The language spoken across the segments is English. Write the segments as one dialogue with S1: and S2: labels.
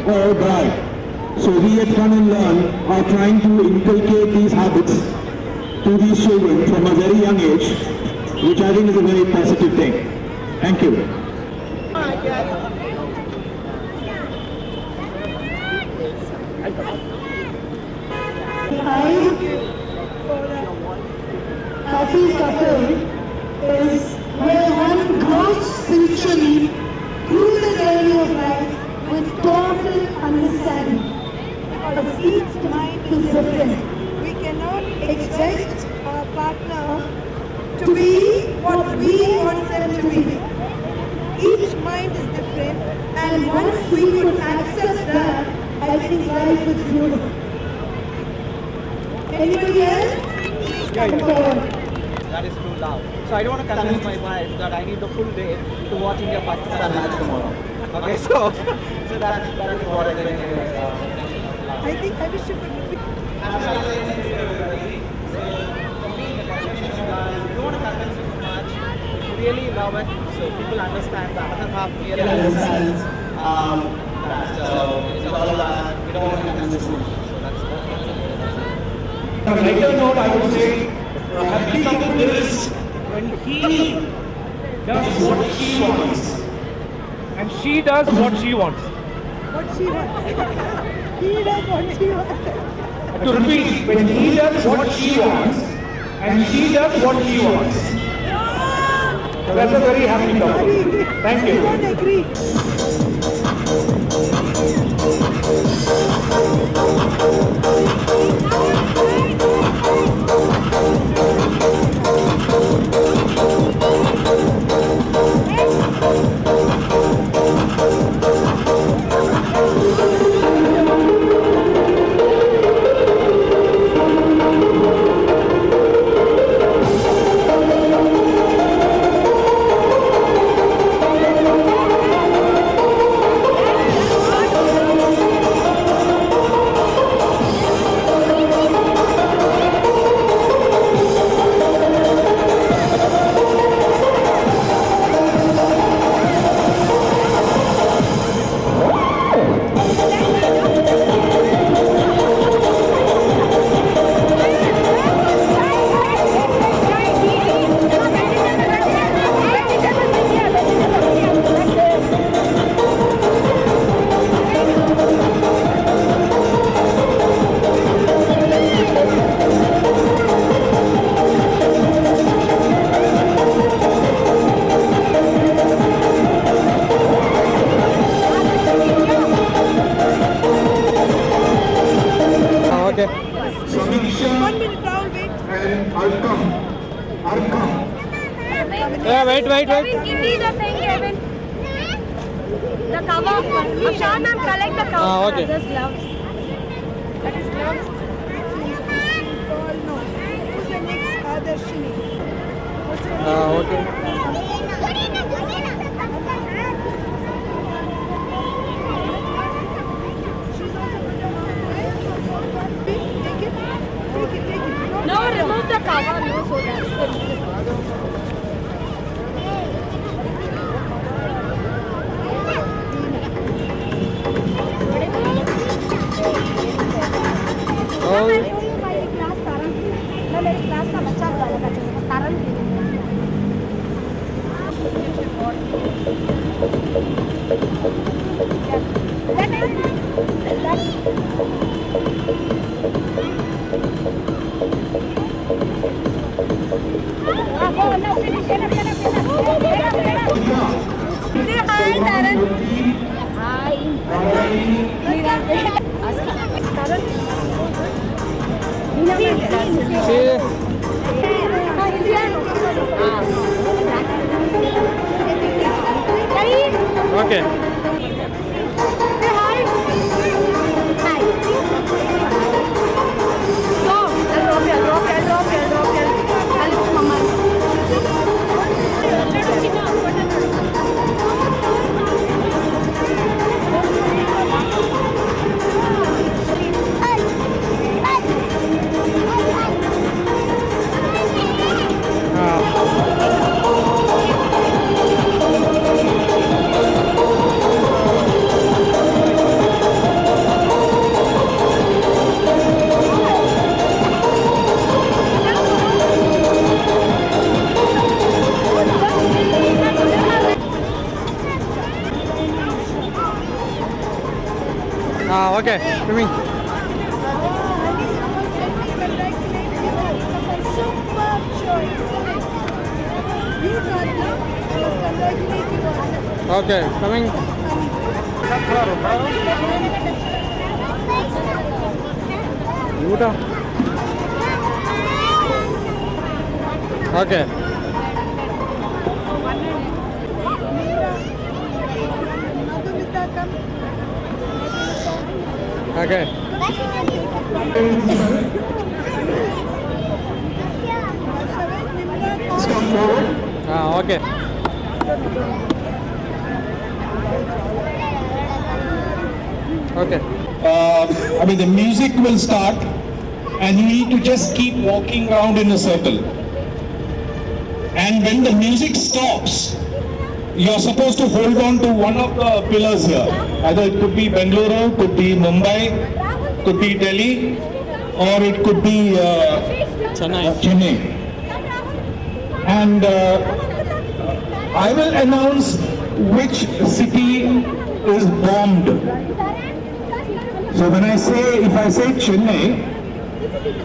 S1: or a guy. So we at Fun and Learn are trying to inculcate these habits to these children from a very young age, which I think is a very positive thing. Thank you.
S2: Happy couple is where one grows spiritually through the journey of life with total understanding. Because each mind is different. We cannot expect our partner to be what we want them to be. Each mind is different, and once we could accept that, I think life is beautiful. Anybody else? Come forward.
S3: That is too loud. So I don't want to convince my wife that I need the full day to watch India Pakistan match tomorrow. Okay, so that is what I think.
S2: I think I wish you could repeat.
S3: You don't want to convince him too much. You really love it, so people understand. The other half really understands. So it's all about you don't want to convince him too much. So that's
S1: On a lighter note, I would say a happy couple is when he does what she wants and she does what she wants.
S2: What she wants. He does what she wants.
S1: To repeat, when he does what she wants and she does what he wants. So that's a very happy couple. Thank you.
S2: I don't agree.
S3: Okay.
S2: 1 minute, Rahul, wait.
S1: And I'll come.
S3: Yeah, wait.
S4: Kevin, give me the thing, Kevin. The cover. Ashan, ma'am, collect the cover.
S3: Okay.
S4: Those gloves. That is gloves.
S2: Call no. Who's the next Adarshini? What's your name?
S3: Okay.
S2: She's also Take it.
S4: No, remove the cover. No, so that's the reason.
S3: Oh.
S4: मैं class तारण मैं मेरी class का बच्चा बताया तारण Say hi, Taran. Hi.
S3: Okay.
S4: Say hi. Hi. Go. I'll drop you. I'll look Mama.
S5: Okay, coming.
S2: Superb choice. You got them. Congratulate you also.
S5: Okay, coming. Okay.
S2: Madhumita, come.
S5: Okay. Okay. Okay.
S6: I mean, the music will start and you need to just keep walking around in a circle. And when the music stops, you're supposed to hold on to one of the pillars here. Either it could be Bengaluru, could be Mumbai, could be Delhi, or it could be Chennai. And I will announce which city is bombed. So when I say, if I say Chennai,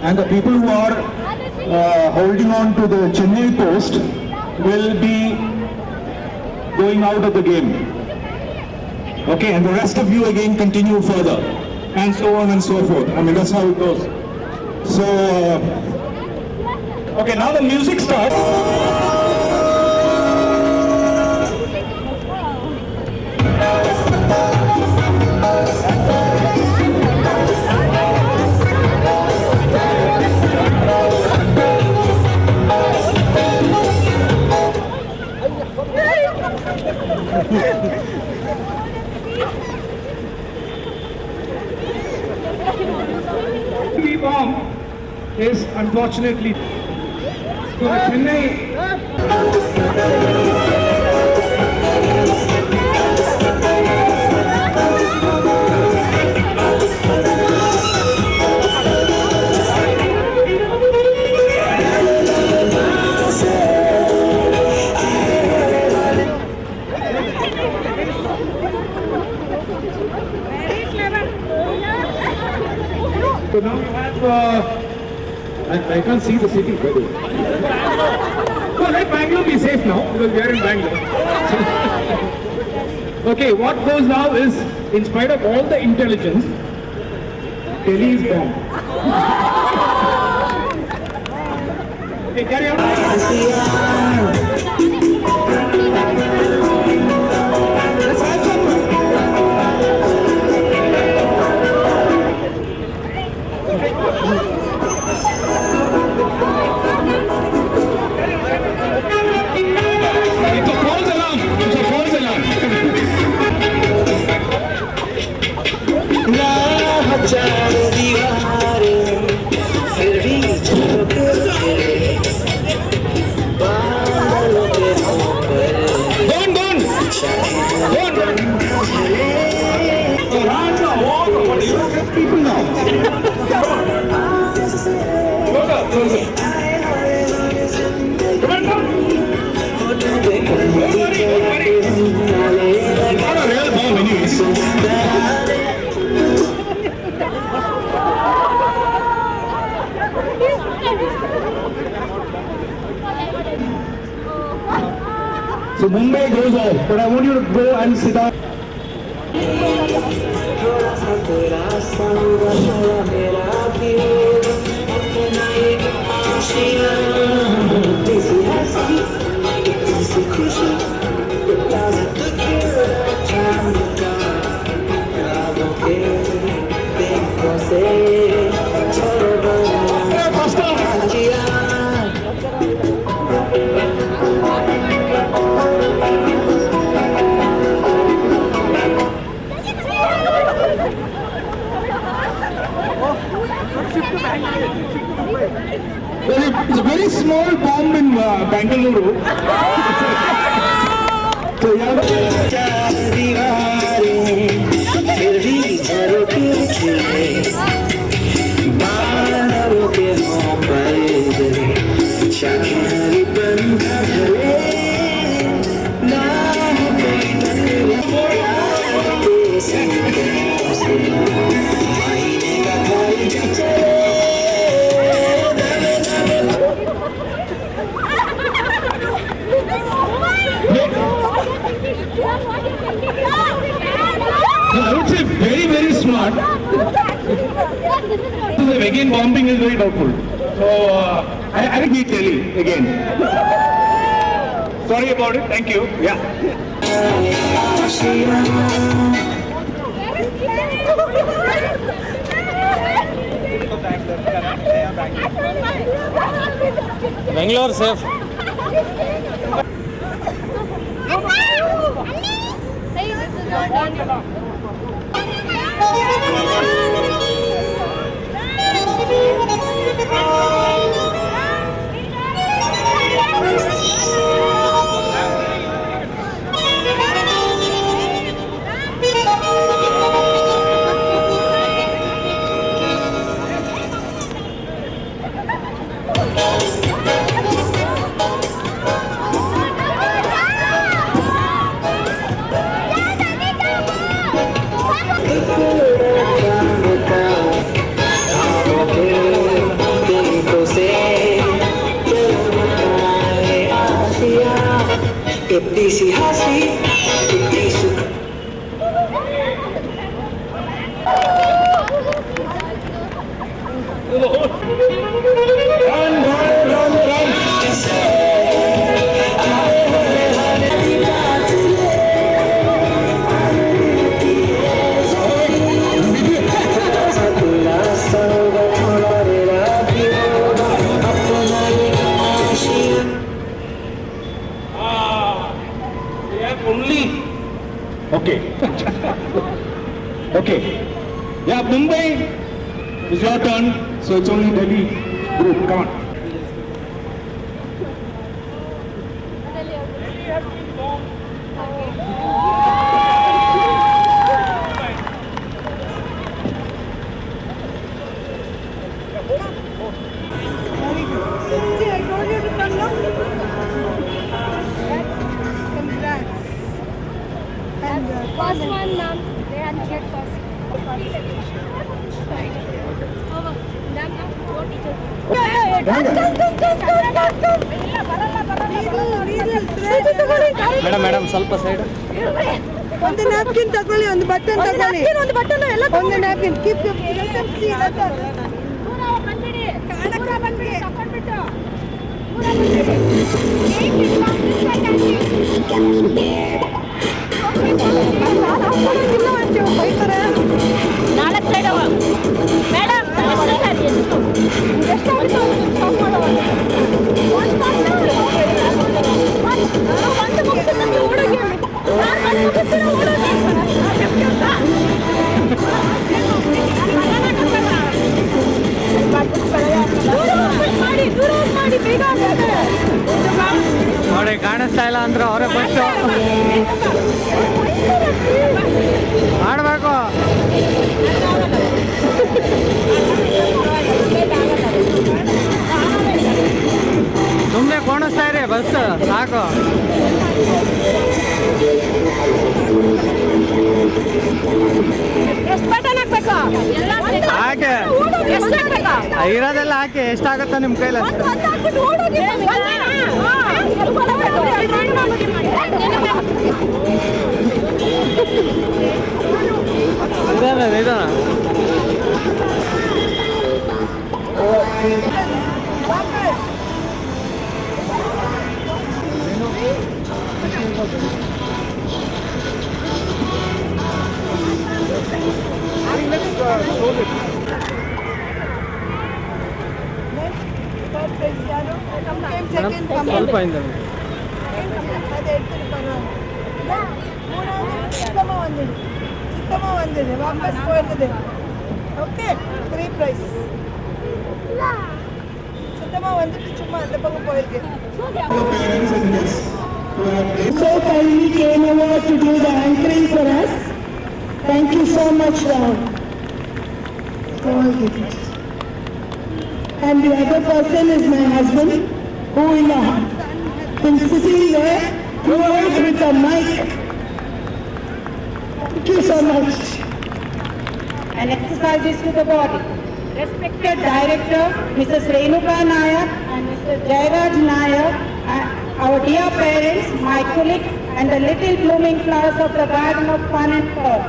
S6: and the people who are holding on to the Chennai post will be going out of the game. Okay, and the rest of you again continue further, and so on and so forth. I mean, that's how it goes. So, okay, now the music starts. The bomb is unfortunately Chennai. So now we have, I can't see the city, by the way. So let Bangalore be safe now, because we are in Bangalore. Okay, what goes now is, in spite of all the intelligence, Delhi is bomb. Okay, carry on. Let's have some. It's a false alarm. It's a false alarm. People now. Closer. Come on, come. Don't worry. It's not a real bomb anyways. So Mumbai goes off, but I want you to go and sit down. It's a very small bomb in Bengaluru. So yeah. Again, bombing is very doubtful. So I think he's Delhi again. Sorry about it. Thank you. Yeah.
S5: Bangalore safe.
S4: Hey, this is your turn.
S7: इतनी सी हंसी इतनी सुख
S6: Okay. Okay. Yeah, Mumbai is your turn. So it's only Delhi group. Come on.
S2: See, I told you to come now. Congrats. And
S4: First one, ma'am. They had check first. Over. Ma'am, go teacher.
S5: Madam ಸ್ವಲ್ಪ side.
S2: ಒಂದು napkin ತಗೊಳ್ಳಿ, ಒಂದು button ತಗೊಳ್ಳಿ, ಒಂದು button ಎಲ್ಲ ಒಂದು napkin keep
S4: ನಾಲ್ಕು side ಅವ ಮೇಡಮ್.
S5: ನೋಡಿ ಕಾಣಿಸ್ತಾ ಇಲ್ಲ ಅಂದ್ರೆ ಅವರೇ ಫಸ್ಟು ಮಾಡಬೇಕು. ಸುಮ್ಮನೆ ಕಾಣಿಸ್ತಾ ಇರಿ ಬಸ್ ಸಾಕು.
S4: ಎಷ್ಟು ಬಟನ್ ಹಾಕ್ಬೇಕು?
S5: ಹಾಕಿ
S4: ಎಷ್ಟು ಹಾಕ್ಬೇಕಾ?
S5: ಇರೋದೆಲ್ಲ ಹಾಕಿ ಎಷ್ಟಾಗುತ್ತೋ ನಿಮ್ಮ ಕೈಲಿ ಅಷ್ಟು. ಇದಾನ ಸ್ವಲ್ಪ ಇಂದ
S2: சுத்தமா வந்தது வாபஸ் போயிருந்தது. Okay, 3 prizes. சுத்தமா வந்துட்டு சும்மா அந்த பக்கம் போயிருக்கு. So kindly came over to do the anchoring for us. Thank you so much, Ram. And the other person is my husband, who will been sitting there throughout with a mic. Thank you so much. And exercises to the body. Respected Director, Mrs. Renuka Nayak and Mr. Jairaj Nayak, our dear parents, my colleagues, and the little blooming flowers of the Garden of Fun and Fun.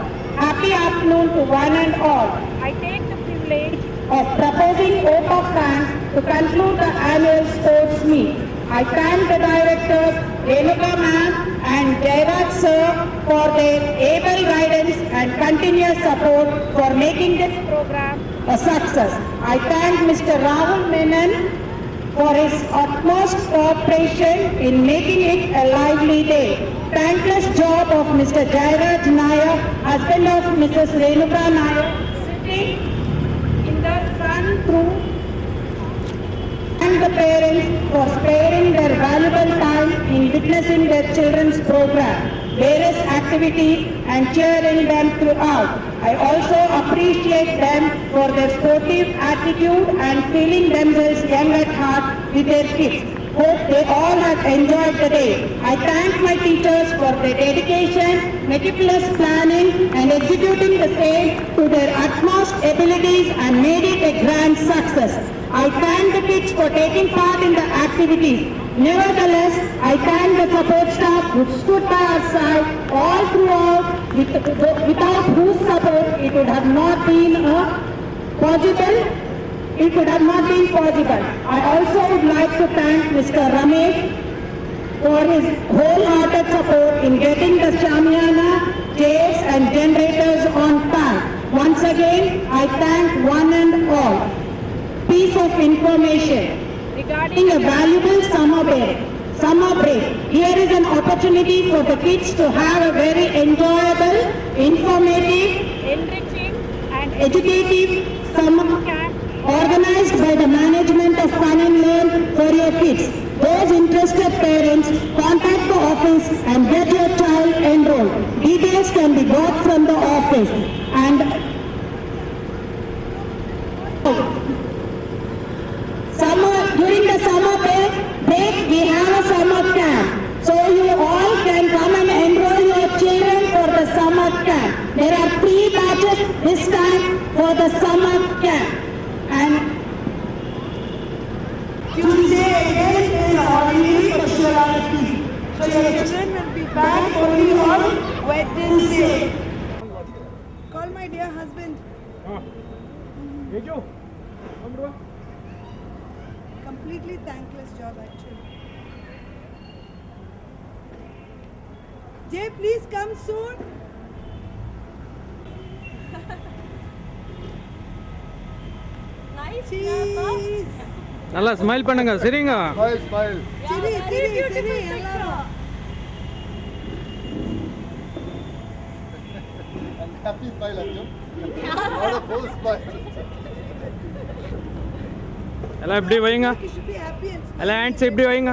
S2: Happy afternoon to one and all.
S4: I take the privilege
S2: of proposing vote of thanks to conclude the annual sports meet. I thank the directors, Renuka ma'am and Jairaj sir for their able guidance and continuous support for making this program a success. I thank Mr. Rahul Menon for his utmost cooperation in making it a lively day. Thankless job of Mr. Jairaj Nayak, husband of Mrs. Renuka Nayak, sitting in the sun through, and the parents for sparing their valuable time in witnessing their children's program, various activities and cheering them throughout. I also appreciate them for their sportive attitude and feeling themselves young at heart with their kids. Hope they all have enjoyed the day. I thank my teachers for their dedication, meticulous planning and executing the same to their utmost abilities and made it a grand success. I thank the kids for taking part in the activities. Nevertheless, I thank the support staff who stood by our side all throughout. Without whose support it would have not been possible. It could have not been possible. I also would like to thank Mr. Ramesh for his wholehearted support in getting the Shamiana, chairs and generators on time. Once again, I thank one and all. Piece of information regarding a valuable summer break. Here is an opportunity for the kids to have a very enjoyable, informative, enriching and educative summer camp organized by the management of Fun and Learn for your kids. Those interested parents, contact the office and get your child enrolled. Details can be got from the office. And during the summer break, we have a summer camp. So you all can come and enroll your children for the summer camp. There are 3 batches this time for the summer camp. And
S8: Tuesday again is already speciality. So your children will be back only on Wednesday. Call my dear husband. Completely thankless job actually. Jay, please come soon.
S4: Nice.
S8: Cheese.
S5: நல்லா smile பண்ணுங்க சரிங்க
S8: Siri, எல்லாரும்.
S9: Happy smile, Arjun. Not a full smile.
S5: எல்லாம் இப்படி வைங்க
S8: You should be happy and smile.
S5: எல்லாம் hands இப்படி வைங்க